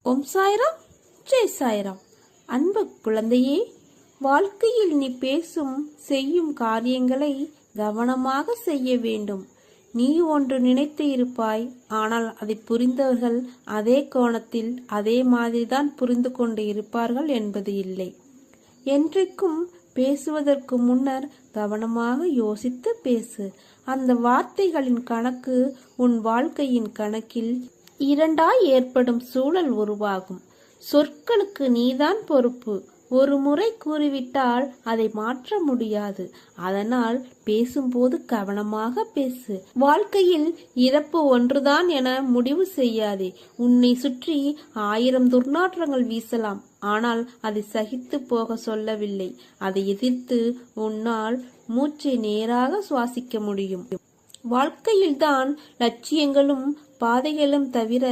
ஓம் சாய்ராம், ஜெய் சாய்ராம். அன்பு குழந்தையே, வாழ்க்கையில் நீ பேசும் செய்யும் காரியங்களை கவனமாக செய்ய வேண்டும். நீ ஒன்று நினைத்து இருப்பாய், ஆனால் அதை புரிந்தவர்கள் அதே கோணத்தில் அதே மாதிரிதான் புரிந்து கொண்டு இருப்பார்கள் என்பது இல்லை. என்றைக்கும் பேசுவதற்கு முன்னர் கவனமாக யோசித்து பேசு. அந்த வார்த்தைகளின் கணக்கு உன் வாழ்க்கையின் கணக்கில் இரண்டாய் ஏற்படும் சூழல் உருவாகும். சொற்களுக்கு நீதான் பொறுப்பு. ஒரு முறை கூறிவிட்டால் அதை மாற்ற முடியாது. அதனால் பேசும்போது கவனமாக பேசு. வாழ்க்கையில் இறப்பு ஒன்றுதான் என முடிவு செய்யாதே. உன்னை சுற்றி 1000 துர்நாற்றங்கள் வீசலாம், ஆனால் அதை சகித்து போக சொல்லவில்லை. அதை எதிர்த்து உன்னால் மூச்சை நேராக சுவாசிக்க முடியும். வாழ்க்கையில்தான் லட்சியங்களும் பாதைகளும் தவிர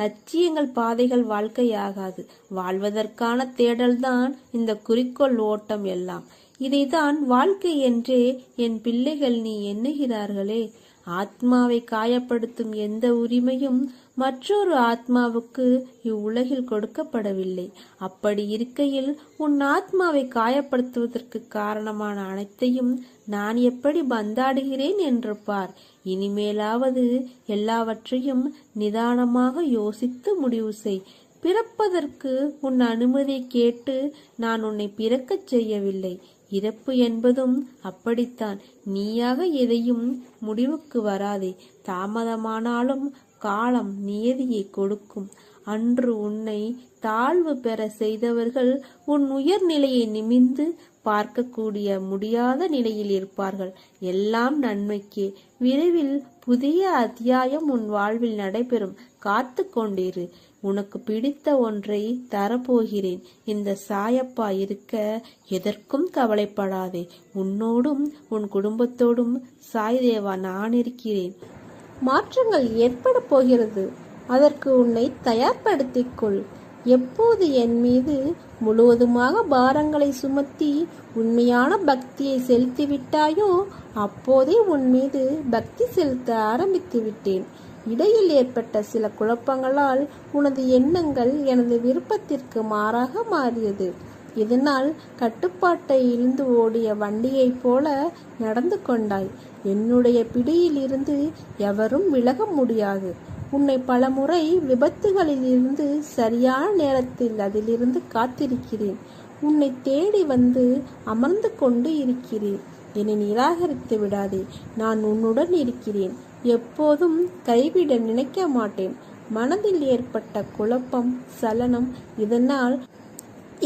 லட்சியங்கள் பாதைகள் வாழ்க்கையாகாது. வாழ்வதற்கான தேடல்தான் இந்த குறிக்கோள் ஓட்டம் எல்லாம். இதைதான் வாழ்க்கை என்றே என் பிள்ளைகள் நீ எண்ணுகிறார்களே. ஆத்மாவை காயப்படுத்தும் எந்த உரிமையும் மற்றொரு ஆத்மாவுக்கு இவ்வுலகில் கொடுக்கப்படவில்லை. அப்படி இருக்கையில் உன் ஆத்மாவை காயப்படுத்துவதற்கு காரணமான அனைத்தையும் நான் எப்படி பந்தாடுகிறேன் என்று பார். இனிமேலாவது எல்லாவற்றையும் நிதானமாக யோசித்து முடிவு செய். பிறப்பதற்கு உன் அனுமதி கேட்டு நான் உன்னை பிறக்கச் செய்யவில்லை. இறப்பு என்பதும் அப்படித்தான். நீயாக எதையும் முடிவுக்கு வராதே. தாமதமானாலும் காலம் நியதியை கொடுக்கும். அன்று உன்னை தாழ்வு பெற செய்தவர்கள் உன் உயர்நிலையை நிமிர்ந்து பார்க்கக்கூடிய முடியாத நிலையில் இருப்பார்கள். எல்லாம் நன்மைக்கே. விரைவில் புதிய அத்தியாயம் உன் வாழ்வில் நடைபெறும். காத்து கொண்டிரு. உனக்கு பிடித்த ஒன்றை தரப்போகிறேன். இந்த சாயப்பா இருக்க எதற்கும் கவலைப்படாதே. உன்னோடும் உன் குடும்பத்தோடும் சாய்தேவா நான் இருக்கிறேன். மாற்றங்கள் ஏற்பட போகிறது. அதற்கு உன்னை தயார்படுத்திக்கொள். எப்போது என் மீது முழுவதுமாக பாரங்களை சுமத்தி உண்மையான பக்தியை செலுத்திவிட்டாயோ அப்போதே உன் மீது பக்தி செலுத்த ஆரம்பித்து விட்டேன். இடையில் ஏற்பட்ட சில குழப்பங்களால் உனது எண்ணங்கள் எனது விருப்பத்திற்கு மாறாக மாறியது. இதனால் கட்டுப்பாட்டை இழந்து ஓடிய வண்டியைப் போல நடந்து கொண்டாய். என்னுடைய பிடியில் இருந்து எவரும் விலக முடியாது. உன்னை பலமுறை விபத்துகளில் இருந்து சரியான நேரத்தில் அதிலிருந்து காத்திருக்கிறேன். உன்னை தேடி வந்து அமர்ந்து கொண்டு இருக்கிறேன். என்னை நிராகரித்து விடாதே. நான் உன்னுடன் இருக்கிறேன். எப்போதும் கைவிட நினைக்க மாட்டேன். மனதில் ஏற்பட்ட குழப்பம், சலனம்,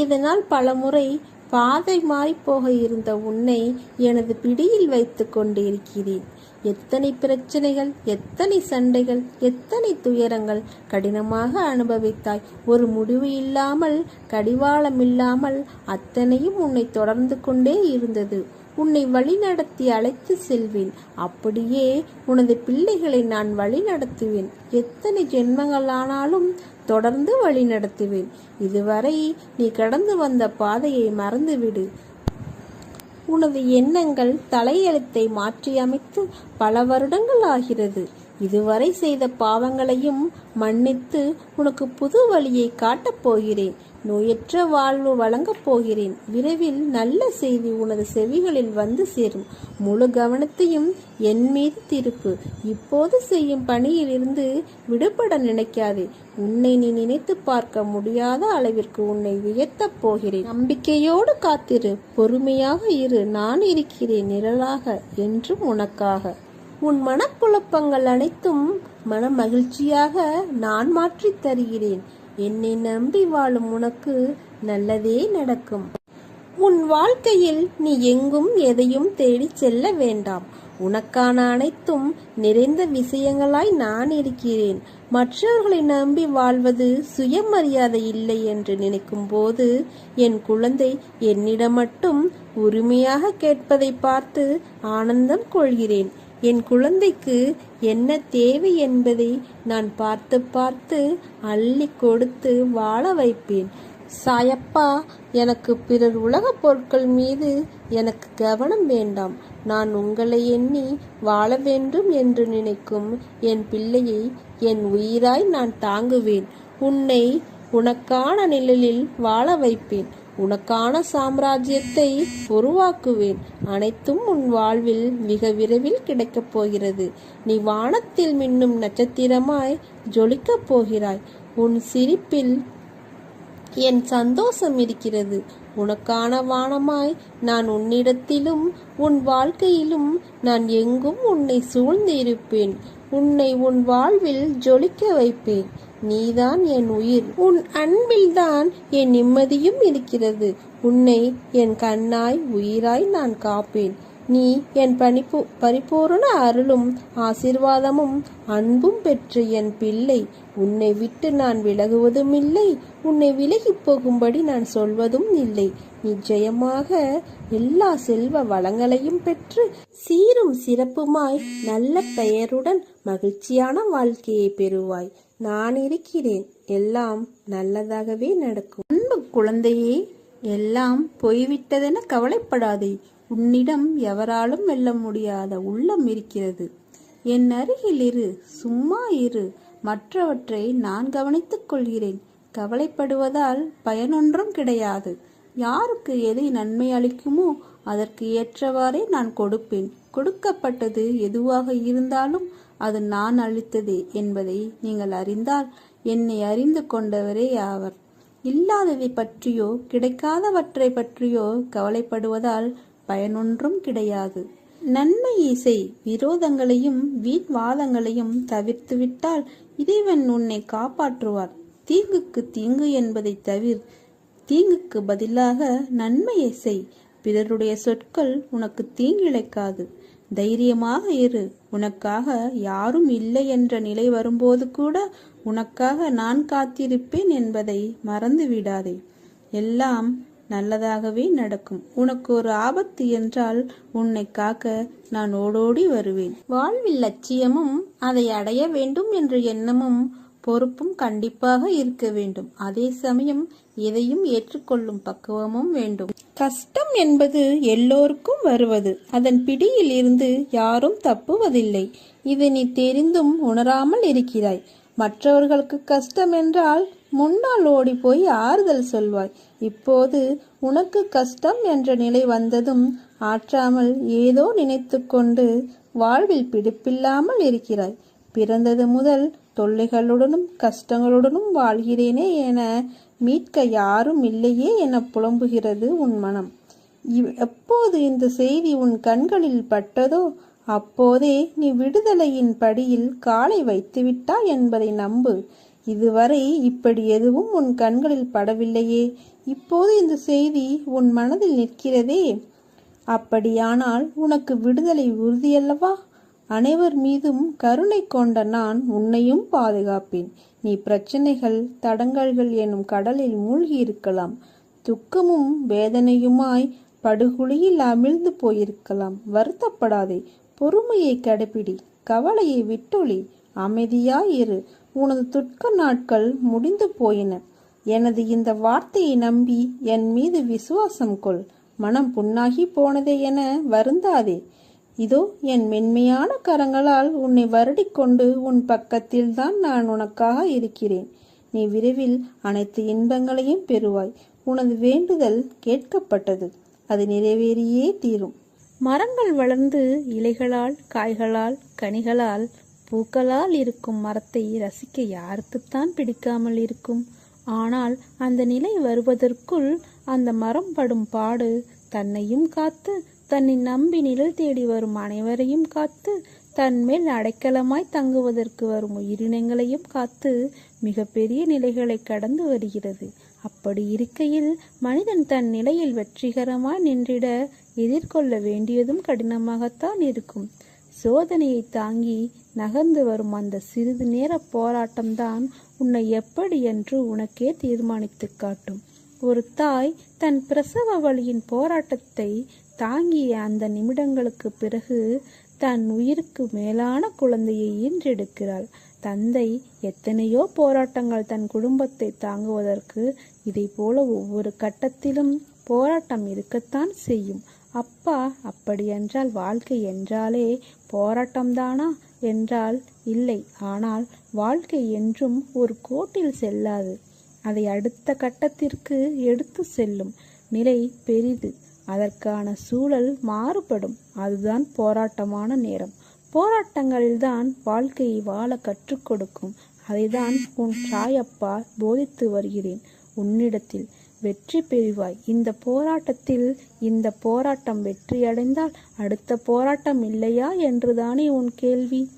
இதனால் பலமுறை பாதை மாறிப்போக இருந்த உன்னை எனது பிடியில் வைத்து கொண்டு இருக்கிறேன். எத்தனை பிரச்சனைகள், எத்தனை சண்டைகள், எத்தனை துயரங்கள் கடினமாக அனுபவித்தாய். ஒரு முடிவு இல்லாமல், கடிவாளம் இல்லாமல் அத்தனையும் உன்னை தொடர்ந்து கொண்டே இருந்தது. உன்னை வழிநடத்தி அழைத்து செல்வேன். அப்படியே உனது பிள்ளைகளை நான் வழி நடத்துவேன். எத்தனை ஜென்மங்களானாலும் தொடர்ந்து வழி நடத்துவேன். இதுவரை நீ கடந்து வந்த பாதையை மறந்துவிடு. உனது எண்ணங்கள் தலையெழுத்தை மாற்றியமைத்து பல வருடங்கள் ஆகிறது. இதுவரை செய்த பாவங்களையும் மன்னித்து உனக்கு புது வழியை காட்டப் போகிறேன். நோயற்ற வாழ்வு வழங்கப் போகிறேன். விரைவில் நல்ல செய்தி உனது செவிகளில் வந்து சேரும். முழு கவனத்தையும் என் மீது திருப்பு. இப்போது செய்யும் பணியில் இருந்து விடுபட நினைக்காதே. உன்னை நீ நினைத்து பார்க்க முடியாத அளவிற்கு உன்னை உயர்த்தப் போகிறேன். நம்பிக்கையோடு காத்திரு. பொறுமையாக இரு. நான் இருக்கிறேன் நிழலாக என்றும் உனக்காக. உன் மனக்குழப்பங்கள் அனைத்தும் மன மகிழ்ச்சியாக நான் மாற்றித் தருகிறேன். என்னை நம்பி வாழும் உனக்கு நல்லதே நடக்கும். உன் வாழ்க்கையில் நீ எங்கும் எதையும் தேடி செல்ல வேண்டாம். உனக்கான அனைத்தும் நிறைந்த விஷயங்களாய் நான் இருக்கிறேன். மற்றவர்களை நம்பி வாழ்வது சுயமரியாதை இல்லை என்று நினைக்கும் போது என் குழந்தை என்னிடம் மட்டும் உரிமையாக கேட்பதை பார்த்து ஆனந்தம் கொள்கிறேன். என் குழந்தைக்கு என்ன தேவை என்பதை நான் பார்த்து பார்த்து அள்ளி கொடுத்து வாழ வைப்பேன். சாயப்பா, எனக்கு பிறர் உலகப் பொருட்கள் மீது எனக்கு கவனம் வேண்டாம். நான் உங்களை எண்ணி வாழ வேண்டும் என்று நினைக்கும் என் பிள்ளையை என் உயிராய் நான் தாங்குவேன். உன்னை உனக்கான நிழலில் வாழ வைப்பேன். உனக்கான சாம்ராஜ்யத்தை உருவாக்குவேன். அனைத்தும் உன் வாழ்வில் மிக விரைவில் கிடைக்கப் போகிறது. நீ வானத்தில் மின்னும் நட்சத்திரமாய் ஜொலிக்கப் போகிறாய். உன் சிரிப்பில் என் சந்தோஷம் இருக்கிறது. உனக்கான வானமாய் நான் உன்னிடத்திலும் உன் வாழ்க்கையிலும் நான் எங்கும் உன்னை சூழ்ந்து இருப்பேன். உன்னை உன் வாழ்வில் ஜொலிக்க வைப்பேன். நீதான் என் உயிர். உன் அன்பில்தான் என் நிம்மதியும் இருக்கிறது. உன்னை என் கண்ணாய் உயிராய் நான் காப்பேன். நீ என் பரிபூரண அருளும் ஆசீர்வாதமும் அன்பும் பெற்ற என் பிள்ளை. உன்னை விட்டு நான் விலகுவதும் இல்லை. உன்னை விலகி போகும்படி நான் சொல்வதும் இல்லை. நிச்சயமாக எல்லா செல்வ வளங்களையும் பெற்று சீரும் சிறப்புமாய் நல்ல பெயருடன் மகிழ்ச்சியான வாழ்க்கையை பெறுவாய். நான் இருக்கிறேன். எல்லாம் நல்லதாகவே நடக்கும். அன்பு குழந்தையே, எல்லாம் போய்விட்டதென கவலைப்படாதே. உன்னிடம் எவராலும் வெல்ல முடியாத உள்ளம் இருக்கிறது. என் அருகில் இரு, சும்மா இரு. மற்றவற்றை நான் கவனித்துக் கொள்கிறேன். கவலைப்படுவதால் பயனொன்றும் கிடையாது. யாருக்கு எது நன்மை அளிக்குமோ அதற்கு ஏற்றவாறே நான் கொடுப்பேன். கொடுக்கப்பட்டது எதுவாக இருந்தாலும் அது நான் அளித்ததே என்பதை நீங்கள் அறிந்தால் என்னை அறிந்து கொண்டவரே ஆவர். இல்லாததை பற்றியோ கிடைக்காதவற்றை பற்றியோ கவலைப்படுவதால் பயனொன்றும் கிடையாது. நன்மையை செய். விரோதங்களையும் வீண் வாதங்களையும் தவிர்த்துவிட்டால் இறைவன் உன்னை காப்பாற்றுவார். தீங்குக்கு தீங்கு என்பதை தவிர தீங்குக்கு பதிலாக நன்மையை செய். பிறருடைய சொற்கள் உனக்கு தீங்கிழைக்காது. தைரியமாக இரு. உனக்காக யாரும் இல்லை என்ற நிலை வரும்போது கூட உனக்காக நான் காத்திருப்பேன் என்பதை மறந்து விடாதே. எல்லாம் நல்லதாகவே நடக்கும். உனக்கு ஒரு ஆபத்து என்றால் உன்னை காக்க நான் ஓடோடி வருவேன். வாழ்வில் லட்சியமும் அதை அடைய வேண்டும் என்ற எண்ணமும் பொறுப்பும் கண்டிப்பாக இருக்க வேண்டும். அதே சமயம் எதையும் ஏற்றுக்கொள்ளும் பக்குவமும் வேண்டும். கஷ்டம் என்பது எல்லோருக்கும் வருவது. அதன் பிடியில் இருந்து யாரும் தப்புவதில்லை. இதை நீ தெரிந்தும் உணராமல் இருக்கிறாய். மற்றவர்களுக்கு கஷ்டம் என்றால் முன்னால் ஓடி போய் ஆறுதல் சொல்வாய். இப்போது உனக்கு கஷ்டம் என்ற நிலை வந்ததும் ஆற்றாமல் ஏதோ நினைத்து கொண்டு வாழ்வில் பிடிப்பில்லாமல் இருக்கிறாய். பிறந்தது முதல் தொல்லைகளுடனும் கஷ்டங்களுடனும் வாழ்கிறேனே என மீட்க யாரும் இல்லையே என புலம்புகிறது உன் மனம். எப்போது இந்த செய்தி உன் கண்களில் பட்டதோ அப்போதே நீ விடுதலையின் படியில் காலை வைத்துவிட்டாய் என்பதை நம்பு. இதுவரை இப்படி எதுவும் உன் கண்களில் படவில்லையே. இப்போது இந்த செய்தி உன் மனதில் நிற்கிறதே. அப்படியானால் உனக்கு விடுதலை உறுதியல்லவா? அனைவர் மீதும் கருணை கொண்ட நான் உன்னையும் பாதுகாப்பேன். நீ பிரச்சனைகள் தடங்கல்கள் எனும் கடலில் மூழ்கி இருக்கலாம். துக்கமும் வேதனையுமாய் படுகுழியில் அமிழ்ந்து போயிருக்கலாம். வருத்தப்படாதே. பொறுமையை கடைபிடி. கவலையை விட்டொழி. அமைதியாயிரு. உனது துக்க நாட்கள் முடிந்து போயின. எனது இந்த வார்த்தையை நம்பி என் மீது விசுவாசம் கொள். மனம் புண்ணாகி போனதே என வருந்தாதே. இதோ என் மென்மையான கரங்களால் உன்னை வருடிக்கொண்டு உன் பக்கத்தில்தான் நான் உனக்காக இருக்கிறேன். நீ விரைவில் அனைத்து இன்பங்களையும் பெறுவாய். உனது வேண்டுதல் கேட்கப்பட்டது. அது நிறைவேறியே தீரும். மரங்கள் வளர்ந்து இலைகளால் காய்களால் கனிகளால் பூக்களால் இருக்கும் மரத்தை ரசிக்க யாருக்குத்தான் பிடிக்காமல் இருக்கும்? ஆனால் அந்த நிலை வருவதற்குள் அந்த மரம் படும் பாடு தன்னையும் காத்து தன்னை நம்பி நிழல் தேடி வரும் அனைவரையும் காத்து தன்மேல் அடைக்கலமாய் தங்குவதற்கு வரும் உயிரினங்களையும் காத்து மிக பெரிய நிலைகளை கடந்து வருகிறது. அப்படி இருக்கையில் மனிதன் தன் நிலையில் வெற்றிகரமாய் நின்றிட எதிர்கொள்ள வேண்டியதும் கடினமாகத்தான் இருக்கும். சோதனையை தாங்கி நகர்ந்து வரும் அந்த சிறிது நேர போராட்டம்தான் உன்னை எப்படி என்று உனக்கே தீர்மானித்து காட்டும். ஒரு தாய் தன் பிரசவ வலியின் போராட்டத்தை தாங்கிய அந்த நிமிடங்களுக்கு பிறகு தன் உயிருக்கு மேலான குழந்தையை ஈன்றெடுக்கிறாள். தந்தை எத்தனையோ போராட்டங்கள் தன் குடும்பத்தை தாங்குவதற்கு இதை போல ஒவ்வொரு கட்டத்திலும் போராட்டம் இருக்கத்தான் செய்யும். அப்பா அப்படியென்றால் வாழ்க்கை என்றாலே போராட்டம்தானா என்றால் இல்லை. ஆனால் வாழ்க்கை என்றும் ஒரு கோட்டில் செல்லாது. அதை அடுத்த கட்டத்திற்கு எடுத்து செல்லும் நிலை பெரிது. அதற்கான சூழல் மாறுபடும். அதுதான் போராட்டமான நேரம். போராட்டங்களில்தான் வாழ்க்கையை வாழ கற்றுக் கொடுக்கும். அதைதான் உன் சாயப்பா போதித்து வருகிறேன் உன்னிடத்தில். வெற்றி பெறுவாய். இந்த போராட்டம் வெற்றியடைந்தால் அடுத்த போராட்டம் இல்லையா என்றுதானே உன் கேள்வி.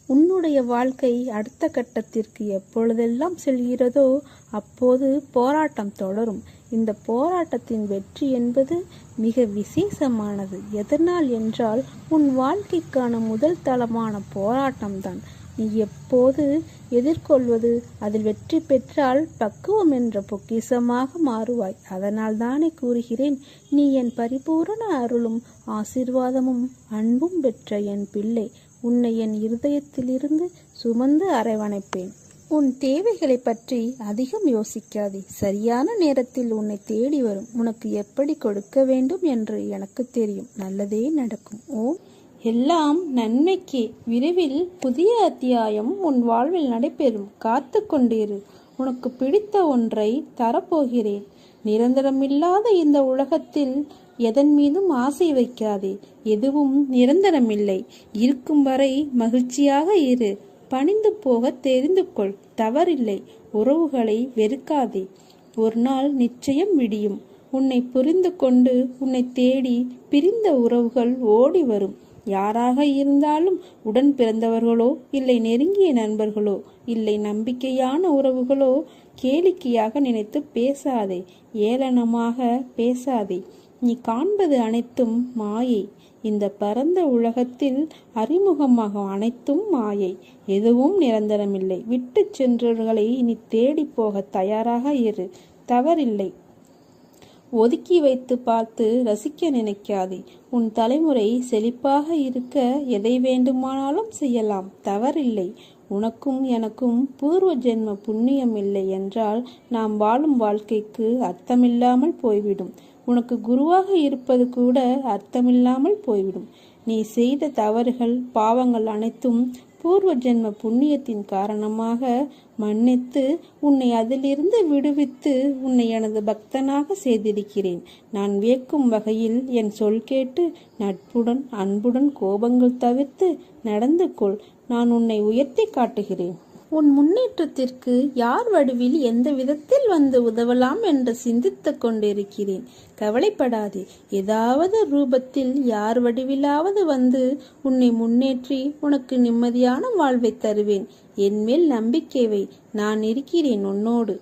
உன்னுடைய வாழ்க்கை அடுத்த கட்டத்திற்கு எப்பொழுதெல்லாம் செல்கிறதோ அப்போது போராட்டம் தொடரும். இந்த போராட்டத்தின் வெற்றி என்பது மிக விசேஷமானது. எதனால் என்றால் உன் வாழ்க்கைக்கான முதல் தளமான போராட்டம்தான். நீ எப்போது எதிர்கொள்வது, அதில் வெற்றி பெற்றால் பக்குவம் என்ற பொக்கிஷமாக மாறுவாய். அதனால் தானே கூறுகிறேன், நீ என் பரிபூரண அருளும் ஆசீர்வாதமும் அன்பும் பெற்ற என் பிள்ளை. உன்னை என் இருதயத்திலிருந்து சுமந்து அரவணைப்பேன். உன் தேவைகளை பற்றி அதிகம் யோசிக்காதே. சரியான நேரத்தில் உன்னை தேடி வரும். உனக்கு எப்படி கொடுக்க வேண்டும் என்று எனக்கு தெரியும். நல்லதே நடக்கும். ஓம். எல்லாம் நன்மைக்கே. விரைவில் புதிய அத்தியாயம் உன் வாழ்வில் நடைபெறும். காத்து கொண்டிரு. உனக்கு பிடித்த ஒன்றை தரப்போகிறேன். நிரந்தரமில்லாத இந்த உலகத்தில் எதன் மீதும் ஆசை வைக்காதே. எதுவும் நிரந்தரமில்லை. இருக்கும் வரை மகிழ்ச்சியாக இரு. பணிந்து போக தெரிந்து கொள். தவறில்லை. உறவுகளை வெறுக்காதே. ஒரு நாள் நிச்சயம் விடியும். உன்னை புரிந்து கொண்டு உன்னை தேடி பிரிந்த உறவுகள் ஓடி வரும். யாராக இருந்தாலும், உடன் பிறந்தவர்களோ இல்லை நெருங்கிய நண்பர்களோ இல்லை நம்பிக்கையான உறவுகளோ, கேளிக்கையாக நினைத்து பேசாதே. ஏளனமாக பேசாதே. நீ காண்பது அனைத்தும் மாயை. இந்த பரந்த உலகத்தில் அறிமுகமாக அனைத்தும் மாயை. எதுவும் நிரந்தரமில்லை. விட்டு சென்றவர்களை நீ தேடி போக தயாராக இரு. தவறில்லை. ஒதுக்கி வைத்து பார்த்து ரசிக்க நினைக்காதே. உன் தலைமுறை செழிப்பாக இருக்க எதை வேண்டுமானாலும் செய்யலாம். தவறில்லை. உனக்கும் எனக்கும் பூர்வ ஜென்ம புண்ணியம் இல்லை என்றால் நாம் வாழும் வாழ்க்கைக்கு அர்த்தமில்லாமல் போய்விடும். உனக்கு குருவாக இருப்பது கூட அர்த்தமில்லாமல் போய்விடும். நீ செய்த தவறுகள் பாவங்கள் அனைத்தும் பூர்வ ஜென்ம புண்ணியத்தின் காரணமாக மன்னித்து உன்னை அதிலிருந்து விடுவித்து உன்னை எனது பக்தனாக செய்திருக்கிறேன். நான் வியக்கும் வகையில் என் சொல் கேட்டு நட்புடன் அன்புடன் கோபங்கள் தவிர்த்து நடந்து கொள். நான் உன்னை உயர்த்தி காட்டுகிறேன். உன் முன்னேற்றத்திற்கு யார் வடிவில் எந்த விதத்தில் வந்து உதவலாம் என்று சிந்தித்து கொண்டிருக்கிறேன். கவலைப்படாதே. ஏதாவது ரூபத்தில் யார் வடிவிலாவது வந்து உன்னை முன்னேற்றி உனக்கு நிம்மதியான வாழ்வை தருவேன். என்மேல் நம்பிக்கை வை. நான் இருக்கிறேன் உன்னோடு.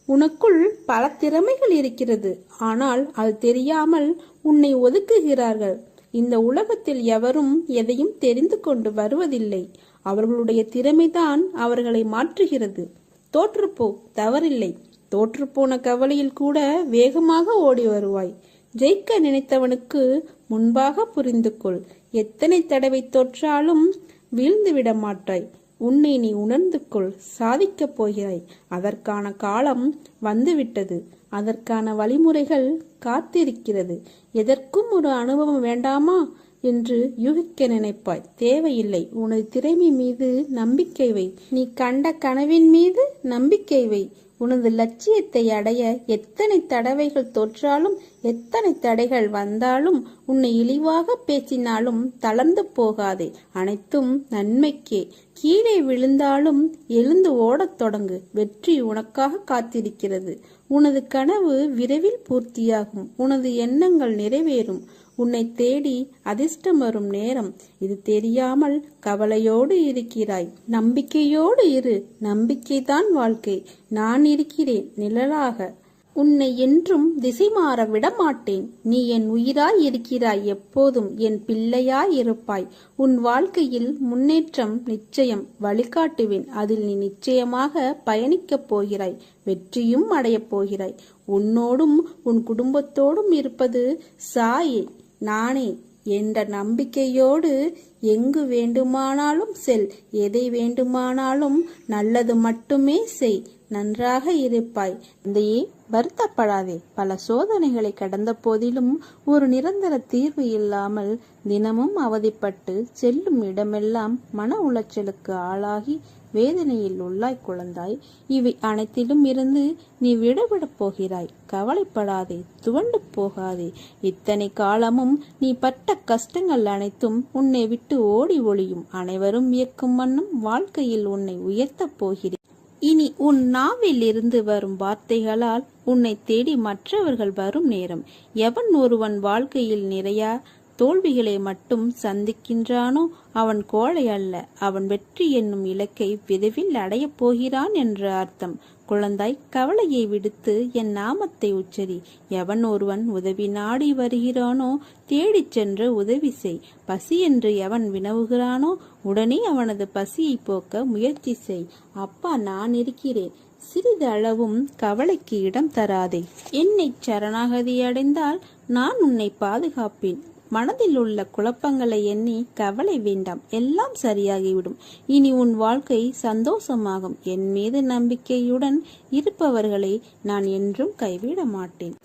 உனக்குள் பல திறமைகள் இருக்கிறது. ஆனால் அது தெரியாமல் உன்னை ஒதுக்குகிறார்கள். இந்த உலகத்தில் எவரும் எதையும் தெரிந்து கொண்டு வருவதில்லை. அவர்களுடைய திறமைதான் அவர்களை மாற்றுகிறது. தோற்றுப்போ. தவறில்லை. தோற்றுப்போன கவலையில் கூட வேகமாக ஓடி வருவாய். ஜெயிக்க நினைத்தவனுக்கு முன்பாக புரிந்து கொள். எத்தனை தடவை தோற்றாலும் வீழ்ந்து விட மாட்டாய். உன்னை நீ உணர்ந்து கொள். சாதிக்கப் போகிறாய். அதற்கான காலம் வந்துவிட்டது. அதற்கான வழிமுறைகள் காத்திருக்கிறது. எதற்கும் ஒரு அனுபவம் வேண்டாமா என்று யூகிக்க நினைப்பாய். தேவையில்லை. உனது திறமை மீது நம்பிக்கை வை. நீ கண்ட கனவின் மீது நம்பிக்கை வை. உனது லட்சியத்தை அடைய எத்தனை தடவைகள் தோற்றாலும் எத்தனை தடைகள் வந்தாலும் உன்னை இழிவாக பேசினாலும் தளர்ந்து போகாதே. அனைத்தும் நன்மைக்கே. கீழே விழுந்தாலும் எழுந்து ஓடத் தொடங்கு. வெற்றி உனக்காக காத்திருக்கிறது. உனது கனவு விரைவில் பூர்த்தியாகும். உனது எண்ணங்கள் நிறைவேறும். உன்னை தேடி அதிர்ஷ்டம் வரும் நேரம் இது. தெரியாமல் கவலையோடு இருக்கிறாய். நம்பிக்கையோடு இரு. நம்பிக்கைதான் வாழ்க்கை. நான் இருக்கிறேன் நிழலாக. உன்னை என்றும் திசை மாற விடமாட்டேன். நீ என் உயிராய் இருக்கிறாய். எப்போதும் என் பிள்ளையாய் இருப்பாய். உன் வாழ்க்கையில் முன்னேற்றம் நிச்சயம். வழிகாட்டுவேன். அதில் நீ நிச்சயமாக பயணிக்கப் போகிறாய். வெற்றியும் அடையப் போகிறாய். உன்னோடும் உன் குடும்பத்தோடும் இருப்பது சாயே நானே என்ற நம்பிக்கையோடு எங்கு வேண்டுமானாலும் செல். எதை வேண்டுமானாலும் நல்லது மட்டுமே செய். நன்றாக இருப்பாய். தந்தையே, வருத்தப்படாதே. பல சோதனைகளை கடந்த போதிலும் ஒரு நிரந்தர தீர்வு இல்லாமல் தினமும் அவதிப்பட்டு செல்லும் இடமெல்லாம் மன உளைச்சலுக்கு ஆளாகி வேதனையில் உள்ளாய் குழந்தாய். இவை அனைத்திலும் இருந்து நீ விடுபடப் போகிறாய். கவலைப்படாதே, துவண்டு போகாதே. இத்தனை காலமும் நீ பட்ட கஷ்டங்கள் அனைத்தும் உன்னை விட்டு ஓடி ஒளியும். அனைவரும் வியக்கும் வண்ணம் வாழ்க்கையில் உன்னை உயர்த்தப் போகிறேன். இனி உன் நாவில் இருந்து வரும் வார்த்தைகளால் உன்னை தேடி மற்றவர்கள் வரும் நேரம். எவன் ஒருவன் வாழ்க்கையில் நிறைய தோல்விகளை மட்டும் சந்திக்கின்றானோ அவன் கோழை அல்ல. அவன் வெற்றி என்னும் இலக்கை விரைவில் அடையப் போகிறான் என்ற அர்த்தம். குழந்தாய், கவலையை விடுத்து என் நாமத்தை உச்சரி. எவன் ஒருவன் உதவி நாடி வருகிறானோ தேடிச் சென்று உதவி செய். பசி என்று எவன் வினவுகிறானோ உடனே அவனது பசியை போக்க முயற்சி செய். அப்பா, நான் இருக்கிறேன். சிறிது அளவும் கவலைக்கு இடம் தராதே. என்னை சரணாகதி அடைந்தால் நான் உன்னை பாதுகாப்பேன். மனதில் உள்ள குழப்பங்களை எண்ணி கவலை வேண்டாம், எல்லாம் சரியாகிவிடும். இனி உன் வாழ்க்கை சந்தோஷமாகும். என் மீது நம்பிக்கையுடன் இருப்பவர்களை நான் என்றும் கைவிட மாட்டேன்.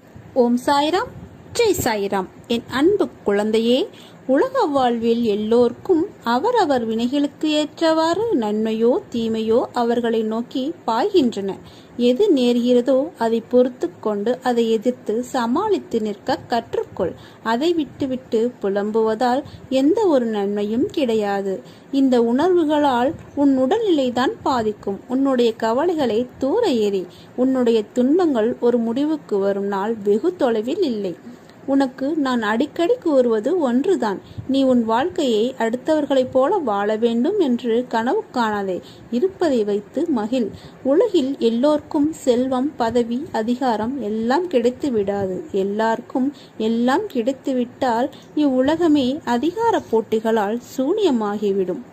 ஓம் சாய்ராம், ஜெய் சாய்ராம். என் அன்பு குழந்தையே, உலக வாழ்வில் எல்லோருக்கும் அவரவர் வினைகளுக்கு ஏற்றவாறு நன்மையோ தீமையோ அவர்களை நோக்கி பாய்கின்றன. எது நேர்கிறதோ அதை பொறுத்து கொண்டு அதை எதிர்த்து சமாளித்து நிற்க கற்றுக்கொள். அதை விட்டுவிட்டு புலம்புவதால் எந்த ஒரு நன்மையும் கிடையாது. இந்த உணர்வுகளால் உன் உடல்நிலைதான் பாதிக்கும். உன்னுடைய கவலைகளை தூர எறி. உன்னுடைய துன்பங்கள் ஒரு முடிவுக்கு வரும் நாள் வெகு தொலைவில் இல்லை. உனக்கு நான் அடிக்கடி கூறுவது ஒன்றுதான். நீ உன் வாழ்க்கையை அடுத்தவர்களைப் போல வாழ வேண்டும் என்று கனவு காணாதே. இருப்பதை வைத்து மகிழ். உலகில் எல்லோருக்கும் செல்வம், பதவி, அதிகாரம் எல்லாம் கிடைத்து விடாது. எல்லாருக்கும் எல்லாம் கிடைத்துவிட்டால் இவ்வுலகமே அதிகார போட்டிகளால் சூனியமாகிவிடும்.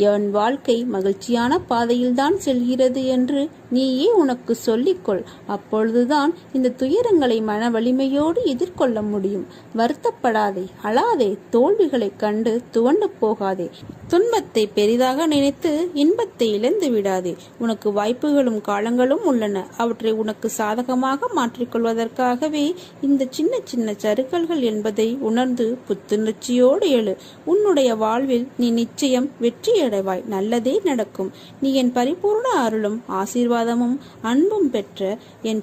என் வாழ்க்கை மகிழ்ச்சியான பாதையில்தான் செல்கிறது என்று நீயே உனக்கு சொல்லிக்கொள். அப்பொழுதுதான் இந்த துயரங்களை மன வலிமையோடு எதிர்கொள்ள முடியும். வருத்தப்படாதே, அழாதே, தோல்விகளை கண்டு துவண்டு போகாதே. துன்பத்தை பெரிதாக நினைத்து இன்பத்தை இழந்து விடாதே. உனக்கு வாய்ப்புகளும் காலங்களும் உள்ளன. அவற்றை உனக்கு சாதகமாக மாற்றிக்கொள்வதற்காகவே இந்த சின்ன சின்ன சறுக்கல்கள் என்பதை உணர்ந்து புத்துணர்ச்சியோடு எழு. உன்னுடைய வாழ்வில் நீ நிச்சயம் வெற்றி அடைவாய். நல்லதே நடக்கும். நீ என் பரிபூர்ண அருளும் ஆசீர்வாதமும் அன்பும் பெற்ற என்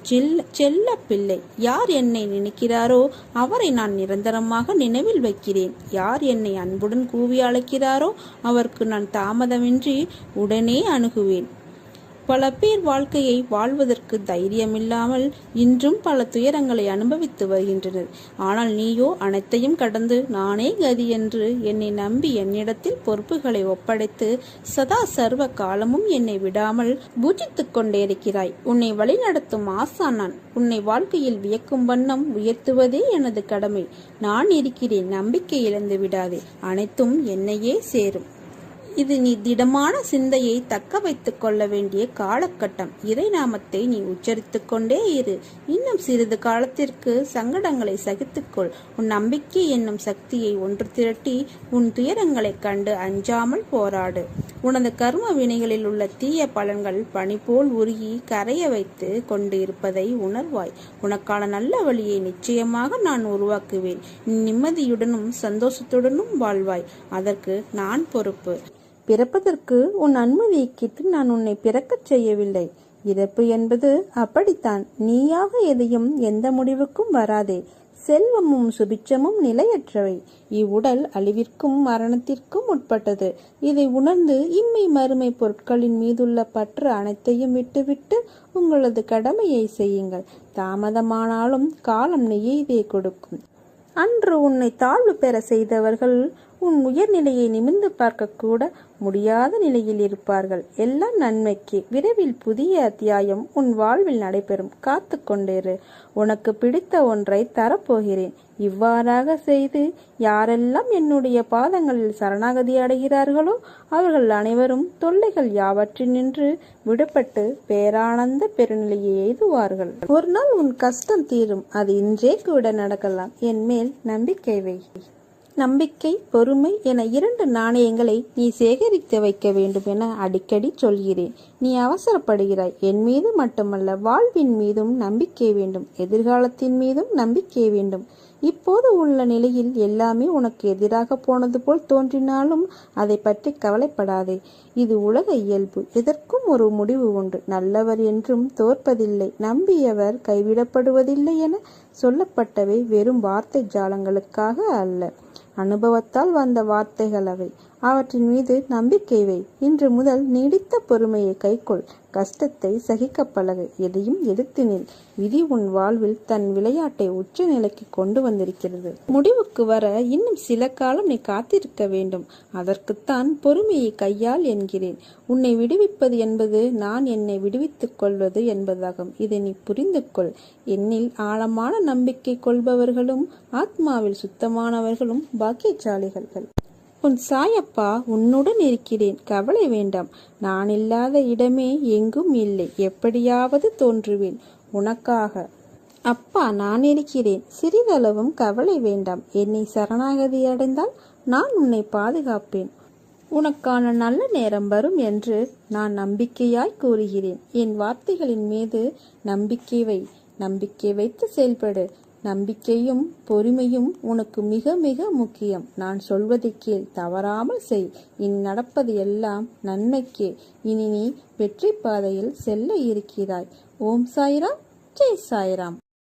செல்ல பிள்ளை. யார் என்னை நினைக்கிறாரோ அவரை நான் நிரந்தரமாக நினைவில் வைக்கிறேன். யார் என்னை அன்புடன் கூவி அழைக்கிறாரோ அவருக்கு நான் தாமதமின்றி உடனே அணுகுவேன். பல பேர் வாழ்க்கையை வாழ்வதற்கு தைரியமில்லாமல் இன்றும் பல துயரங்களை அனுபவித்து வருகின்றனர். ஆனால் நீயோ அனைத்தையும் கடந்து நானே கதி என்று என்னை நம்பி என்னிடத்தில் பொறுப்புகளை ஒப்படைத்து சதா சர்வ காலமும் என்னை விடாமல் பூஜித்துக் கொண்டே இருக்கிறாய். உன்னை வழிநடத்தும் ஆசான் நான். உன்னை வாழ்க்கையில் வியக்கும் வண்ணம் உயர்த்துவதே எனது கடமை. நான் இருக்கிறேன். நம்பிக்கை இழந்து விடாதே. அனைத்தும் என்னையே சேரும். இது நீ திடமான சிந்தையை தக்க வைத்துக் கொள்ள வேண்டிய காலகட்டம். இறை நாமத்தை நீ உச்சரித்துக் கொண்டே இரு. இன்னும் சிறிது காலத்திற்கு சங்கடங்களை சகித்துக்கொள். உன் நம்பிக்கை என்னும் சக்தியை ஒன்று திரட்டி உன் துயரங்களைக் கண்டு அஞ்சாமல் போராடு. உனது கர்ம வினைகளில் உள்ள தீய பலன்கள் பனி போல் உருகி கரைய வைத்து கொண்டு இருப்பதை உணர்வாய். உனக்கான நல்ல வழியை நிச்சயமாக நான் உருவாக்குவேன். நிம்மதியுடனும் சந்தோஷத்துடனும் வாழ்வாய். அதற்கு நான் பொறுப்பு. பிறப்பதற்கு உன் அனுமதியை கேட்டு நான் உன்னை பிறக்கச் செய்யவில்லை. இறப்பு என்பது அப்படித்தான். நீயாக எதையும் எந்த முடிவுக்கும் வராதே. செல்வமும் சுபிட்சமும் நிலையற்றவை. இவ்வுடல் அழிவிற்கும் மரணத்திற்கும் உட்பட்டது. இதை உணர்ந்து இம்மை மறுமை பொருட்களின் மீதுள்ள பற்று அனைத்தையும் விட்டுவிட்டு உங்களது கடமையை செய்யுங்கள். தாமதமானாலும் காலம் நெய்யதை கொடுக்கும். அன்று உன்னை தாழ்வு பெற செய்தவர்கள் உன் உயர்நிலையை நிமிர்ந்து பார்க்க கூட முடியாத நிலையில் இருப்பார்கள். எல்லாம் நன்மைக்கு. விரைவில் புதிய அத்தியாயம் உன் வாழ்வில் நடைபெறும். காத்து கொண்டிரு. உனக்கு பிடித்த ஒன்றை தரப்போகிறேன். இவ்வாறாக செய்து யாரெல்லாம் என்னுடைய பாதங்களில் சரணாகதி அடைகிறார்களோ அவர்கள் அனைவரும் தொல்லைகள் யாவற்றினின்று விடுபட்டு பேரானந்த பெருநிலையை எய்துவார்கள். ஒரு நாள் உன் கஷ்டம் தீரும். அது இன்றே கூட நடக்கலாம். என் மேல் நம்பிக்கை வை. நம்பிக்கை, பொறுமை என 2 நாணயங்களை நீ சேகரித்து வைக்க வேண்டும் என அடிக்கடி சொல்கிறேன். நீ அவசரப்படுகிறாய். என் மீது மட்டுமல்ல, வாழ்வின் மீதும் நம்பிக்கை வேண்டும், எதிர்காலத்தின் மீதும் நம்பிக்கை வேண்டும். இப்போது உள்ள நிலையில் எல்லாமே உனக்கு எதிராக போனது போல் தோன்றினாலும் அதை பற்றி கவலைப்படாதே. இது உலக இயல்பு. எதற்கும் ஒரு முடிவு உண்டு. நல்லவர் என்றும் தோற்பதில்லை, நம்பியவர் கைவிடப்படுவதில்லை என சொல்லப்பட்டவை வெறும் வார்த்தை ஜாலங்களுக்காக அல்ல, அனுபவத்தால் வந்த வார்த்தைகள் அவை. அவற்றின் மீது நம்பிக்கை வை. இன்று முதல் நீடித்த பொறுமையை கைக்கொள். கஷ்டத்தை சகிக்க பழகு. எதையும் எதிர்த்து நில். விதி உன் வாழ்வில் தன் விளையாட்டை உச்ச நிலைக்கு கொண்டு வந்திருக்கிறது. முடிவுக்கு வர இன்னும் சில காலம் நீ காத்திருக்க வேண்டும். அதற்குத்தான் பொறுமையை கையால் என்கிறேன். உன்னை விடுவிப்பது என்பது நான் என்னை விடுவித்துக் கொள்வது என்பதாகும். இதை நீ புரிந்து கொள். என்னில் ஆழமான நம்பிக்கை கொள்பவர்களும் ஆத்மாவில் சுத்தமானவர்களும் பாக்கியசாலிகள். உன் சாயப்பா உன்னுடன் இருக்கிறேன். கவலை வேண்டாம். நான் இல்லாத இடமே எங்கும் இல்லை. எப்படியாவது தோன்றுவேன் உனக்காக. அப்பா நான் இருக்கிறேன். சிறிதளவும் கவலை வேண்டாம். என்னை சரணாகதி அடைந்தால் நான் உன்னை பாதுகாப்பேன். உனக்கான நல்ல நேரம் வரும் என்று நான் நம்பிக்கையாய் கூறுகிறேன். என் வார்த்தைகளின் மீது நம்பிக்கை வை. நம்பிக்கை வைத்து செயல்படு. நம்பிக்கையும் பொறுமையும் உனக்கு மிக மிக முக்கியம். நான் சொல்வதை கேள், தவறாமல் செய். இனி நடப்பது எல்லாம் நன்மைக்கே. இனி நீ வெற்றி பாதையில் செல்ல இருக்கிறாய். ஓம் சாய்ராம், ஜெய் சாய்ராம்.